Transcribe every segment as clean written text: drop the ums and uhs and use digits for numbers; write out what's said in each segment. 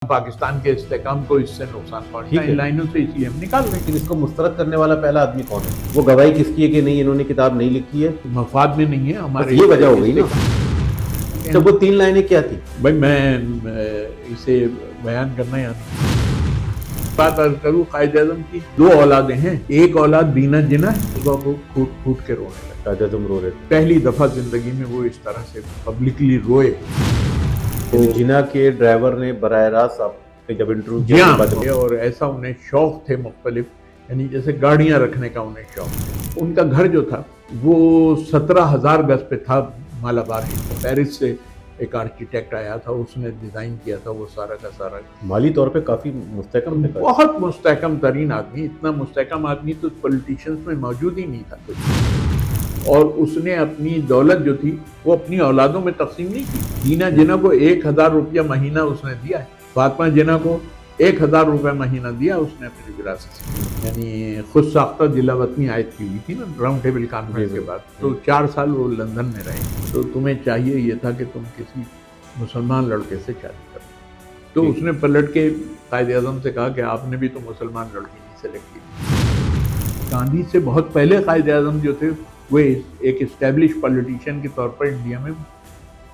پاکستان کے استحکام کو اس سے نقصان پہنچتا ہے، ان لائنوں سے اس لیے ہم نکال رہے ہیں۔ لیکن اس کو مسترد کرنے والا پہلا آدمی کون ہے؟ وہ گواہی کس کی ہے کہ نہیں انہوں نے کتاب نہیں لکھی ہے؟ مفاد میں نہیں ہے ہمارے، یہ وجہ ہو گئی نا۔ جب وہ 3 لائنیں کیا تھی؟ بھائی میں اسے بیان کرنا یا بات عرض کروں، قائد اعظم کی 2 اولادیں ہیں، ایک اولاد بینا جنا ہے، وہ پھوٹ پھوٹ کے رونے لگا۔ قائد اعظم رو رہے تھے، پہلی دفعہ زندگی میں وہ اس طرح سے پبلکلی روئے۔ جنا کے ڈرائیور نے براہ راست آپ نے جب انٹرویو جی کیا ہاں، اور ایسا انہیں شوق تھے مختلف، یعنی جیسے گاڑیاں رکھنے کا انہیں شوق تھا۔ ان کا گھر جو تھا وہ 17,000 گز پہ تھا، مالابار ہے۔ پیرس سے ایک آرکیٹیکٹ آیا تھا، اس نے ڈیزائن کیا تھا وہ سارا کا سارا۔ مالی طور پہ کافی مستحکم تھے، بہت مستحکم ترین آدمی، اتنا مستحکم آدمی تو پولیٹیشنز میں موجود ہی نہیں تھا۔ اور اس نے اپنی دولت جو تھی وہ اپنی اولادوں میں تقسیم نہیں کی۔ بینا جنا کو 1,000 روپیہ مہینہ اس نے دیا ہے، فاطمہ جنا کو 1,000 روپے مہینہ دیا اس نے اپنی وراثت سے، یعنی خود ساختہ دلا وطنی عائد کی ہوئی تھی نا راؤنڈ ٹیبل کانفرنس کے بعد۔ تو 4 سال وہ لندن میں رہے، تو تمہیں چاہیے یہ تھا کہ تم کسی مسلمان لڑکے سے شادی کرو۔ تو اس نے پلٹ کے قائد اعظم سے کہا کہ آپ نے بھی تو مسلمان لڑکی نہیں سلیکٹ کی۔ گاندھی سے بہت پہلے قائد اعظم جو تھے وہ ایک اسٹیبلش پولیٹیشین کے طور پر انڈیا میں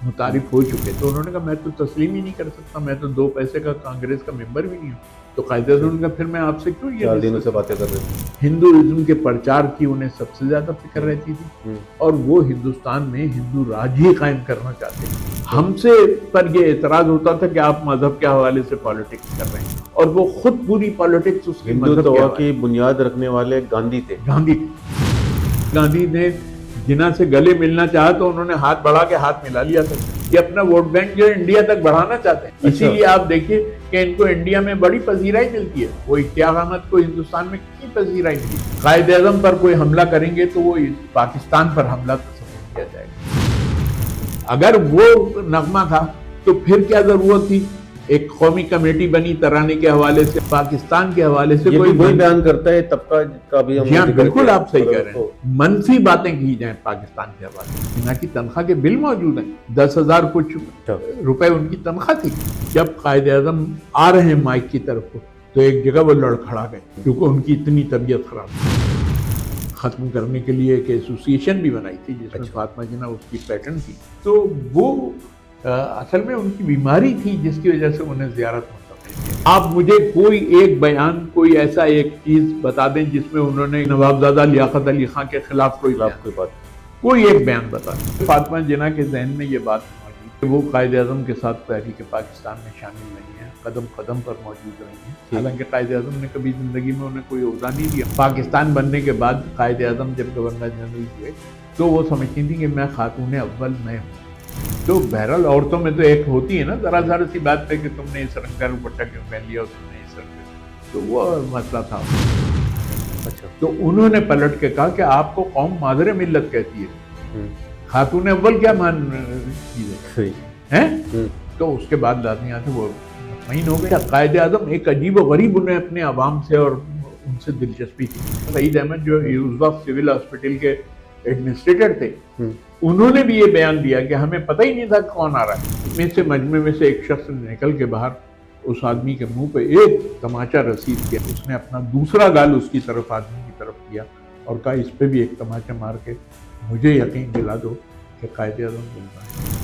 متعارف ہو چکے، تو انہوں نے کہا میں تو تسلیم ہی نہیں کر سکتا، میں تو 2 پیسے کا کانگریس کا ممبر بھی نہیں ہوں۔ تو قائد اعظم نے کہا پھر میں آپ سے کیوں 4 دنوں سے باتیں کر رہے تھے۔ ہندوازم کے پرچار کی انہیں سب سے زیادہ فکر رہتی تھی، اور وہ ہندوستان میں ہندو راج ہی قائم کرنا چاہتے تھے۔ ہم سے پر یہ اعتراض ہوتا تھا کہ آپ مذہب کے حوالے سے پالیٹکس کر رہے ہیں، اور وہ خود پوری پالیٹکس اس کی مذہب ہندوتوا کی بنیاد رکھنے والے گاندھی تھے۔ گاندھی نے جنا سے گلے ملنا چاہا تو انہوں نے ہاتھ بڑھا کے ہاتھ ملا لیا تھا۔ یہ اپنا ووٹ بینک جو انڈیا تک بڑھانا چاہتے ہیں، اسی لیے آپ دیکھیے کہ ان کو انڈیا میں بڑی پذیرائی ملتی ہے۔ وہ اشتیاق احمد کو ہندوستان میں کتنی پذیرائی ملی۔ قائد اعظم پر کوئی حملہ کریں گے تو وہ پاکستان پر حملہ سمجھ کیا جائے گا۔ اگر وہ نغمہ تھا تو پھر کیا ضرورت تھی ایک قومی کمیٹی بنی ترانے کے حوالے سے، پاکستان کے حوالے سے؟ کوئی وہی بیان کرتا ہے طبقہ کا بھی ہم جی ہاں بالکل آپ صحیح کہہ رہے ہیں، منفی باتیں کی جائیں پاکستان کے حوالے سے۔ جنا کی تنخواہ کے بل موجود ہیں، 10,000 کچھ روپے ان کی تنخواہ تھی۔ جب قائد اعظم آ رہے ہیں مائک کی طرف کو تو ایک جگہ وہ لڑکھڑا گئے، کیونکہ ان کی اتنی طبیعت خراب تھی۔ ختم کرنے کے لیے ایک ایسوسیشن بھی بنائی تھی جس میں فاطمہ جنا اس کی پیٹرن تھی، تو وہ اصل میں ان کی بیماری تھی جس کی وجہ سے انہیں زیارت منتقل کیا۔ آپ مجھے کوئی ایک بیان، کوئی ایسا ایک چیز بتا دیں جس میں انہوں نے نوابزادہ لیاقت علی خان کے خلاف کوئی ایک بیان بتا دیں۔ فاطمہ جنا کے ذہن میں یہ بات موجود کہ وہ قائد اعظم کے ساتھ تحریک پاکستان میں شامل نہیں ہیں، قدم قدم پر موجود رہی ہیں، حالانکہ قائد اعظم نے کبھی زندگی میں انہیں کوئی عہدہ نہیں دیا۔ پاکستان بننے کے بعد قائد اعظم جب گورنر جنرل ہوئے تو وہ سمجھتی تھی کہ میں خاتون اول میں ہوں۔ تو بہرحال عورتوں میں تو ایک ہوتی ہے نا ذرا سی بات پہ کہ تم نے اس رنگ کا دوپٹہ کیوں پہن لیا، تم نے اس رنگ کا، تو وہ مسئلہ تھا۔ اچھا، تو انہوں نے پلٹ کے کہا کہ آپ کو قوم مادر ملت کہتی ہے، خاتون اول کیا مان چیز ہے؟ تو اس کے بعد لازمی آتے وہ مطمئن ہو گیا۔ قائد اعظم ایک عجیب و غریب انہیں اپنے عوام سے اور ان سے دلچسپی تھی۔ سعید احمد جو اس وقت سول ہاسپٹل کے ایڈمنسٹریٹر تھے، انہوں نے بھی یہ بیان دیا کہ ہمیں پتہ ہی نہیں تھا کون آ رہا ہے۔ میں سے مجمع میں سے ایک شخص نے نکل کے باہر اس آدمی کے منہ پہ ایک تماچا رسید کیا، اس نے اپنا دوسرا گال اس کی طرف آدمی کی طرف کیا اور کہا اس پہ بھی ایک تماچا مار کے مجھے یقین دلا دو کہ قائد اعظم زندہ ہے۔